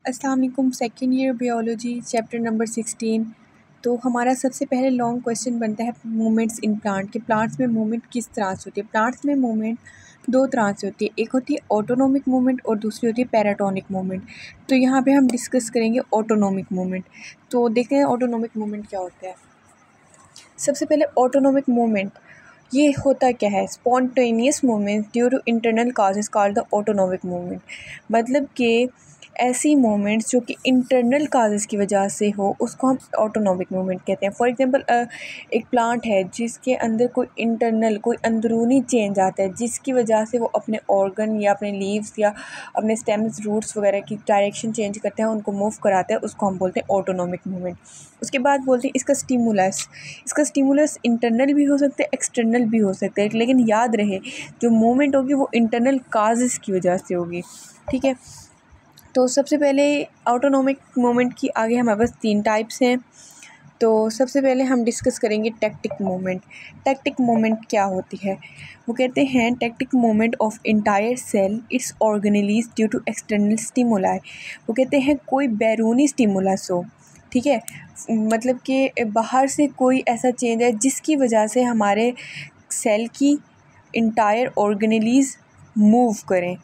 अस्सलाम वालेकुम। Second year biology chapter number 16। तो हमारा सबसे पहले लॉन्ग क्वेश्चन बनता है मूवमेंट्स इन प्लांट के। प्लांट्स में मूवमेंट किस तरह से होती है। प्लांट्स में मूवमेंट दो तरह से होती है, एक होती है ऑटोनोमिक मूवमेंट और दूसरी होती है पैराटोनिक मूवमेंट। तो यहाँ पे हम डिस्कस करेंगे ऑटोनोमिक मूवमेंट। तो देखते हैं ऑटोनोमिक मूवमेंट क्या होता है। सबसे पहले ऑटोनोमिक मूवमेंट ये होता क्या है। Spontaneous movement due to internal causes called the autonomic movement. मतलब कि ऐसी मूवमेंट्स जो कि इंटरनल काजेस की वजह से हो उसको हम ऑटोनोमिक मूवमेंट कहते हैं। फॉर एग्जांपल एक प्लांट है जिसके अंदर कोई अंदरूनी चेंज आता है जिसकी वजह से वो अपने ऑर्गन या अपने लीव्स या अपने स्टेम्स रूट्स वगैरह की डायरेक्शन चेंज करते हैं, उनको मूव कराता है, उसको हम बोलते हैं ऑटोनोमिक मूवमेंट। उसके बाद बोलते हैं इसका स्टिमुलस इंटरनल भी हो सकता है, एक्सटर्नल भी हो सकता है, लेकिन याद रहे जो मूवमेंट होगी वो इंटरनल काजेस की वजह से होगी। ठीक है, तो सबसे पहले ऑटोनोमिक मूवमेंट की आगे हमारे पास 3 टाइप्स हैं। तो सबसे पहले हम डिस्कस करेंगे टैक्टिक मूवमेंट। टैक्टिक मूवमेंट क्या होती है। वो कहते हैं tactic movement of entire cell its organelles due to external stimuli. वो कहते हैं कोई बैरूनी स्टिमुलस हो, ठीक है, मतलब कि बाहर से कोई ऐसा चेंज है जिसकी वजह से हमारे सेल की इंटायर ऑर्गेनेलीज मूव करें।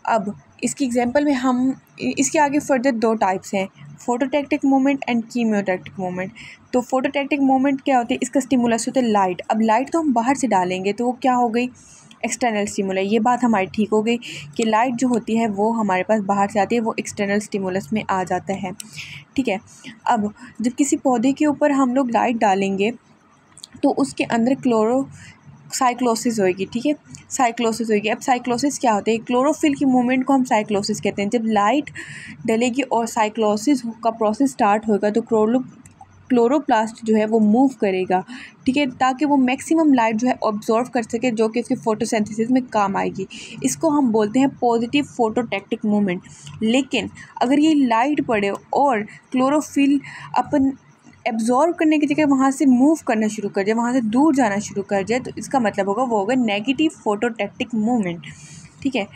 अब इसकी एग्जांपल में हम इसके आगे फर्दर 2 टाइप्स हैं, फोटोटैक्टिक मूवमेंट एंड कीमियोटैक्टिक मूवमेंट। तो फोटोटैक्टिक मूवमेंट क्या होती है, इसका स्टिमुलस होता है लाइट। अब लाइट तो हम बाहर से डालेंगे तो वो क्या हो गई, एक्सटर्नल स्टिमुलस। ये बात हमारी ठीक हो गई कि लाइट जो होती है वो हमारे पास बाहर से आती है, वो एक्सटर्नल स्टिमुलस में आ जाता है। ठीक है, अब जब किसी पौधे के ऊपर हम लोग लाइट डालेंगे तो उसके अंदर साइक्लोसिस होएगी। ठीक है, साइक्लोसिस होएगी। अब साइक्लोसिस क्या होता है, क्लोरोफिल की मूवमेंट को हम साइक्लोसिस कहते हैं। जब लाइट डलेगी और साइक्लोसिस का प्रोसेस स्टार्ट होएगा तो क्लोरोप्लास्ट जो है वो मूव करेगा, ठीक है, ताकि वो मैक्सिमम लाइट जो है ऑब्जॉर्व कर सके, जो कि इसके फोटोसिंथेसिस में काम आएगी। इसको हम बोलते हैं पॉजिटिव फोटोटैक्टिक मूवमेंट। लेकिन अगर ये लाइट पड़े और क्लोरोफिल अपन एब्जॉर्व करने की जगह वहाँ से मूव करना शुरू कर जाए, वहाँ से दूर जाना शुरू कर जाए, तो इसका मतलब होगा नेगेटिव फोटोटैक्टिक मूवमेंट। ठीक है,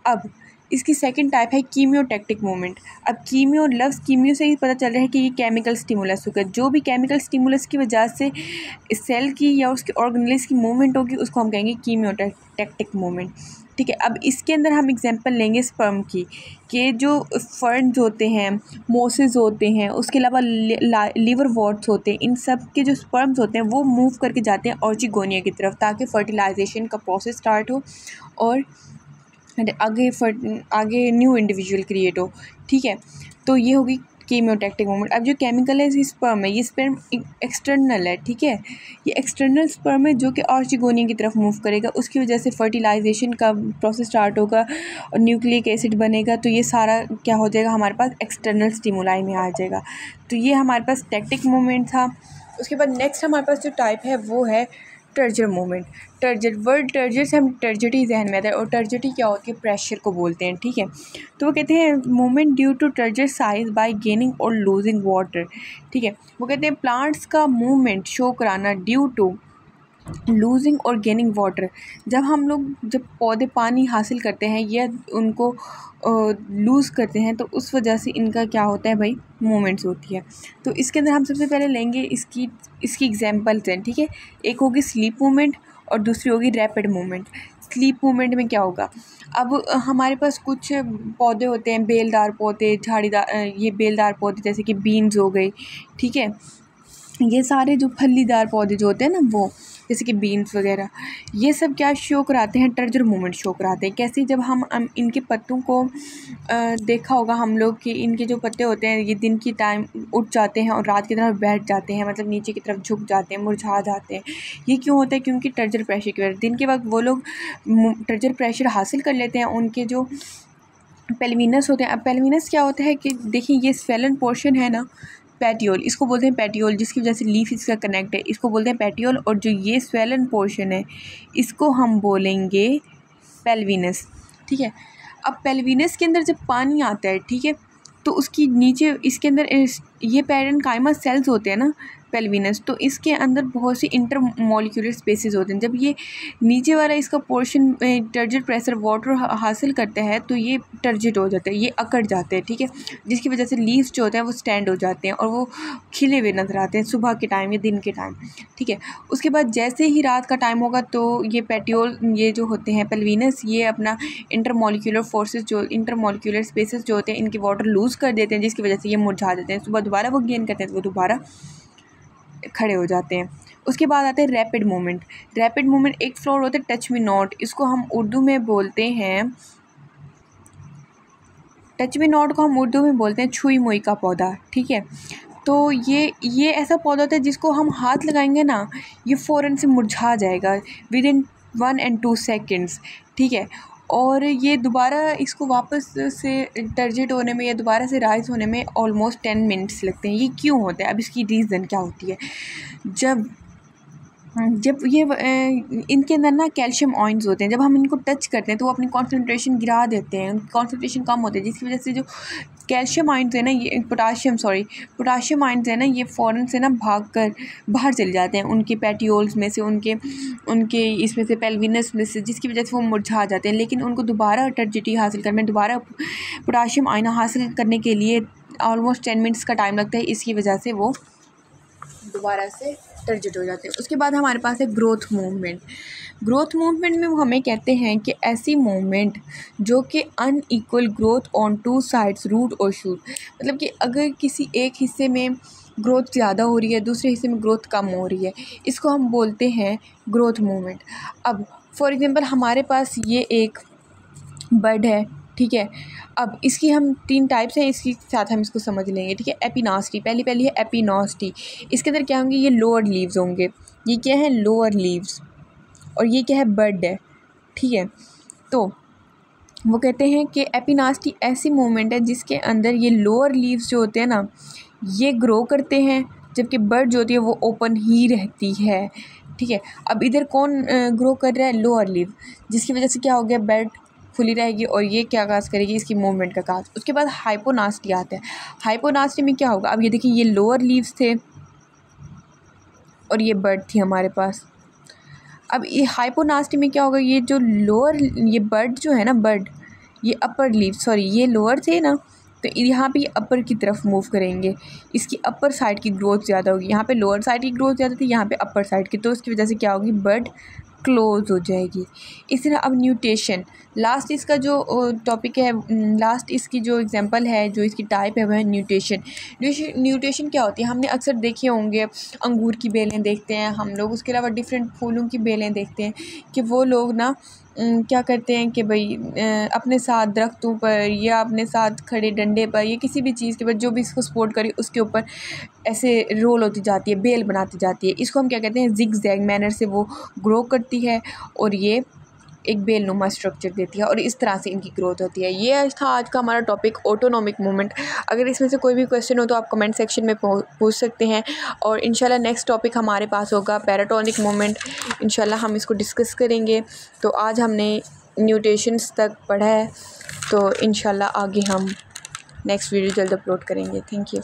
अब इसकी सेकंड टाइप है कीमियोटैक्टिक मूवमेंट। अब लफ्ज़ कीमियो से ही पता चल रहा है कि ये केमिकल स्टिमुलस होगा। जो भी केमिकल स्टिमुलस की वजह से सेल की या उसके ऑर्गेनेल्स की मूवमेंट होगी उसको हम कहेंगे कीमियोटैक्टिक मूवमेंट। ठीक है, अब इसके अंदर हम एग्जांपल लेंगे स्पर्म की, कि जो फर्न्स होते हैं, मोसेस होते हैं, उसके अलावा लीवर वॉर्ट्स होते हैं, इन सब के जो स्पर्म्स होते हैं वो मूव करके जाते हैं ऑर्चिगोनिया की तरफ, ताकि फर्टिलाइजेशन का प्रोसेस स्टार्ट हो और आगे न्यू इंडिविजुअल क्रिएट हो। ठीक है, तो ये होगी कीमियोटैक्टिक मूवमेंट। अब जो केमिकल है स्पर्म है, ये स्पर्म एक्सटर्नल है। ठीक है, ये एक्सटर्नल स्पर्म है जो कि ऑर्चिगोनिया की तरफ मूव करेगा, उसकी वजह से फर्टिलाइजेशन का प्रोसेस स्टार्ट होगा और न्यूक्लिक एसिड बनेगा। तो ये सारा क्या हो जाएगा, हमारे पास एक्सटर्नल स्टिमुलाई में आ जाएगा। तो ये हमारे पास टैक्टिक मूवमेंट था। उसके बाद नेक्स्ट हमारे पास जो टाइप है वो है टर्जर मूवमेंट। टर्जर से हम टर्जिटी जहन में आता है, और टर्जिटी क्या होती है, प्रेशर को बोलते हैं। ठीक है, तो वो कहते हैं movement due to turgor size by gaining और लूजिंग वाटर। ठीक है, वो कहते हैं प्लांट्स का मूवमेंट शो कराना ड्यू टू लूजिंग और गेनिंग वाटर। जब पौधे पानी हासिल करते हैं या उनको लूज़ करते हैं तो उस वजह से इनका क्या होता है भाई, मूवमेंट्स होती है। तो इसके अंदर हम सबसे पहले लेंगे इसकी एग्जांपल्स हैं। ठीक है, एक होगी स्लीप मूवमेंट और दूसरी होगी रैपिड मूवमेंट। स्लीप मूवमेंट में क्या होगा, अब हमारे पास कुछ पौधे होते हैं, बेलदार पौधे, ये बेलदार पौधे जैसे कि बीन्स हो गई। ठीक है, ये सारे जो फलीदार पौधे जो होते हैं ना, वो जैसे कि बीन्स वगैरह, ये सब क्या शो कराते हैं, टर्जर मूवमेंट शो कराते हैं। कैसे, जब हम इनके पत्तों को देखा होगा हम लोग कि इनके जो पत्ते होते हैं ये दिन की टाइम उठ जाते हैं और रात की तरफ बैठ जाते हैं, मतलब नीचे की तरफ झुक जाते हैं, मुरझा जाते हैं। ये क्यों होता है, क्योंकि टर्जर प्रेशर की वजह। दिन के वक्त वो लोग टर्जर प्रेशर हासिल कर लेते हैं, उनके जो पेल्विनस होते हैं। अब पेल्विनस क्या होता है कि देखिए ये स्वेलन पोर्शन है ना, पैटियोल, इसको बोलते हैं पैटियोल, जिसकी वजह से लीफ इसका कनेक्ट है, इसको बोलते हैं पैटियोल। और जो ये स्वेलन पोर्शन है इसको हम बोलेंगे पेल्विनस। ठीक है, अब पेल्विनस के अंदर जब पानी आता है, ठीक है, तो उसकी नीचे इसके अंदर ये पेरेन्काइमा सेल्स होते हैं ना, पेल्विनस, तो इसके अंदर बहुत सी इंटरमोलिकुलर स्पेसेस होते हैं। जब ये नीचे वाला इसका पोर्शन टर्जिड प्रेशर वाटर हासिल करता है तो ये टर्जिड हो जाता है, ये अकड़ जाते हैं, ठीक है, जिसकी वजह से लीव्स जो होते हैं वो स्टैंड हो जाते हैं और वो खिले हुए नजर आते हैं सुबह के टाइम या दिन के टाइम, ठीक है। उसके बाद जैसे ही रात का टाइम होगा तो ये पेट्योल, ये जो होते हैं पेल्विनस, ये अपना इंटरमोलिकुलर फोर्सेस, जो इंटरमोलिकुलर स्पेसेस जो होते हैं इनके वाटर लूज़ कर देते हैं, जिसकी वजह से ये मुरझा देते हैं। सुबह दोबारा वो गेन करते हैं तो वो दोबारा खड़े हो जाते हैं। उसके बाद आते हैं रैपिड मूवमेंट। रैपिड मूवमेंट एक फ्लोर होता है टच मी नॉट, इसको हम उर्दू में बोलते हैं, टच मी नॉट को हम उर्दू में बोलते हैं छुई मुई का पौधा, ठीक है। तो ये ऐसा पौधा होता है जिसको हम हाथ लगाएंगे ना, ये फ़ौरन से मुरझा जाएगा विद इन 1 and 2 seconds, ठीक है। और ये दोबारा इसको वापस से टर्जिट होने में या दोबारा से राइज होने में ऑलमोस्ट 10 मिनट्स लगते हैं। ये क्यों होता है? अब इसकी रीज़न क्या होती है? जब ये इनके अंदर ना कैल्शियम आयंस होते हैं, जब हम इनको टच करते हैं तो वो अपनी कॉन्सेंट्रेशन गिरा देते हैं, कॉन्सेंट्रेशन कम होती है, जिसकी वजह से जो कैल्शियम आयंस है ना, ये पोटाशियम आयंस है ना, ये फ़ौरन से ना भाग कर बाहर चले जाते हैं उनके पेटियोल्स में से, उनके इसमें से पेल्विनस में से, जिसकी वजह से वो मुरझा जाते हैं। लेकिन उनको दोबारा टर्जिटी हासिल करने, दोबारा पोटाशियम आयन हासिल करने के लिए ऑलमोस्ट 10 मिनट्स का टाइम लगता है, इसकी वजह से वो दोबारा से टर्जिट हो जाते हैं। उसके बाद हमारे पास है ग्रोथ मूवमेंट। ग्रोथ मूवमेंट में वो हमें कहते हैं कि ऐसी मूवमेंट जो कि unequal growth on 2 sides, root और शूट, मतलब कि अगर किसी एक हिस्से में ग्रोथ ज़्यादा हो रही है, दूसरे हिस्से में ग्रोथ कम हो रही है, इसको हम बोलते हैं ग्रोथ मूवमेंट। अब फॉर एग्ज़ाम्पल हमारे पास ये एक बर्ड है, ठीक है। अब इसकी हम 3 टाइप्स हैं, इसके साथ हम इसको समझ लेंगे, ठीक है। एपिनास्टी, पहली है एपिनास्टी। इसके अंदर क्या होंगे? ये लोअर लीव्स होंगे। ये क्या है? Lower leaves. और ये क्या है? बर्ड है, ठीक है। तो वो कहते हैं कि एपिनास्टी ऐसी मूवमेंट है जिसके अंदर ये लोअर लीव्स जो होते हैं ना, ये ग्रो करते हैं, जबकि बर्ड जो होती है वो ओपन ही रहती है, ठीक है। अब इधर कौन ग्रो कर रहा है? लोअर लीव, जिसकी वजह से क्या हो गया? बर्ड खुली रहेगी और ये क्या काज करेगी? इसकी मूवमेंट का काज। उसके बाद हाइपोनास्टी आता है। हाइपोनास्टी में क्या होगा? अब ये देखिए, ये लोअर लीव्स थे और ये बर्ड थी हमारे पास। अब ये हाइपोनास्टी में क्या होगा? ये जो लोअर, ये बर्ड जो है ना, बर्ड, ये अपर लीव, सॉरी ये लोअर थे ना, तो यहाँ पे ये अपर की तरफ मूव करेंगे, इसकी अपर साइड की ग्रोथ ज़्यादा होगी। यहाँ पे लोअर साइड की ग्रोथ ज़्यादा थी, यहाँ पे अपर साइड की, तो उसकी वजह से क्या होगी? बर्ड क्लोज हो जाएगी। इसी तरह अब न्यूटेशन, लास्ट इसका जो टॉपिक है, लास्ट इसकी जो एग्जांपल है, जो इसकी टाइप है, वह है न्यूटेशन। न्यूटेशन क्या होती है? हमने अक्सर देखे होंगे, अंगूर की बेलें देखते हैं हम लोग, उसके अलावा डिफरेंट फूलों की बेलें देखते हैं कि वो लोग ना क्या करते हैं कि भाई अपने साथ दरख्तों पर या अपने साथ खड़े डंडे पर या किसी भी चीज़ के ऊपर जो भी इसको सपोर्ट करे उसके ऊपर ऐसे रोल होती जाती है, बेल बनाती जाती है। इसको हम क्या कहते हैं? जिग जैग मैनर से वो ग्रो करती है और ये एक बेल नुमा स्ट्रक्चर देती है और इस तरह से इनकी ग्रोथ होती है। ये था आज का हमारा टॉपिक, ऑटोनॉमिक मूवमेंट। अगर इसमें से कोई भी क्वेश्चन हो तो आप कमेंट सेक्शन में पूछ सकते हैं और इंशाल्लाह नेक्स्ट टॉपिक हमारे पास होगा पैराटोनिक मूवमेंट। इंशाल्लाह हम इसको डिस्कस करेंगे। तो आज हमने न्यूटेशंस तक पढ़ा है, तो इंशाल्लाह आगे हम नेक्स्ट वीडियो जल्द अपलोड करेंगे। Thank you.